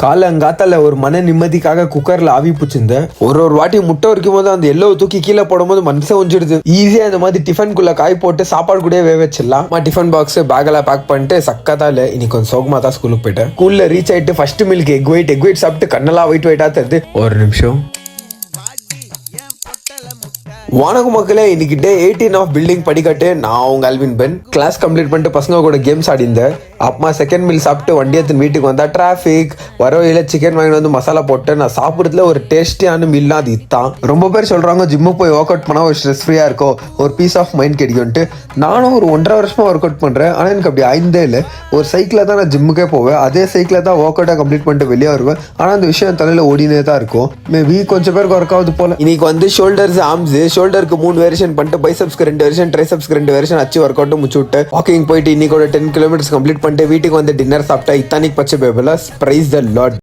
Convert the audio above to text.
காலங்காத்தால ஒரு மன நிம்மதிக்காக குக்கர்ல ஆவி பிடிச்சிருந்தேன். ஒரு வாட்டி முட்டை வரைக்கும் போது அந்த எல்லோ தூக்கி கீழே போடும்போது மனசை ஒஞ்சிடுது. ஈஸியா இந்த மாதிரி டிஃபனுக்குள்ள காய் போட்டு சாப்பாடு கூட வேக வச்சிடலாம். டிஃபன் பாக்ஸ் பேக்கெல்லாம் பேக் பண்ணிட்டு சக்கத்தால இன்னைக்கு கொஞ்சம் சோகமா தான் ஸ்கூலுக்கு போயிட்டேன். ஸ்கூல்ல ரீச் ஆயிட்டு ஃபர்ஸ்ட் மில்க் எக் ஒயிட் சாப்பிட்டு கண்ணெல்லாம் ஒயிட்டா தருது. ஒரு நிமிஷம். வணக்கம் மக்களே, இன்னைக்கு டே 18 ஆஃப் பில்டிங் படிக்கட்டு. நான் உங்க அல்வின் பென். கிளாஸ் கம்ப்ளீட் பண்ணிட்டு பசங்க கூட கேம்ஸ் ஆடிந்தேன். அப்புறமா செகண்ட் மீல் சாப்பிட்டு வண்டி எடுத்து வீட்டுக்கு வந்தா டிராஃபிக் வர வழியில சிக்கன் வாங்கிட்டு வந்து மசாலா போட்டு நான் சாப்பிடுறதுல ஒரு டேஸ்டியான மீல்னா அது இதுதான். ரொம்ப பேர் சொல்றாங்க ஜிம்முக்கு போய் ஒர்க் அவுட் பண்ணா ஒரு ஸ்ட்ரெஸ் ஃப்ரீயா இருக்கும், ஒரு பீஸ் ஆஃப் மைண்ட் கிடைக்கும்ட்டு. நானும் ஒரு 1.5 வருஷமா ஒர்க் அவுட் பண்றேன். ஆனா எனக்கு அப்படி ஆயிருந்தே இல்லை. ஒரு சைக்கிள தான் நான் ஜிம்முக்கே போவேன், அதே சைக்கிள தான் ஒர்க் அவுட்டா கம்ப்ளீட் பண்ணிட்டு வெளியே வருவேன். ஆனா அந்த விஷயம் தலையில ஓடினே தான் இருக்கும். மேபி கொஞ்சம் பேருக்கு ஒர்க் ஆகுது போல. இன்னைக்கு வந்து ஷோல்டர்ஸ் ஆர்ம்ஸ், ஷோல்டருக்கு 3 வேரியேஷன் பண்ணிட்டு பைசெப்ஸ்க்கு 2 வேரியேஷன், ட்ரைசெப்ஸ்க்கு 2 வேரியேஷன் அச்சு ஒர்க் அவுட் முடிச்சு விட்டு வாக்கிங் போயிட்டு இன்னைக்கு 10 கிலோமீட்டர்ஸ் கம்ப்ளீட் பண்ணிட்டு வீட்டுக்கு வந்து டின்னர் சாப்பிட்டா இத்தானிக் பச்சை பேபலா. Praise the Lord.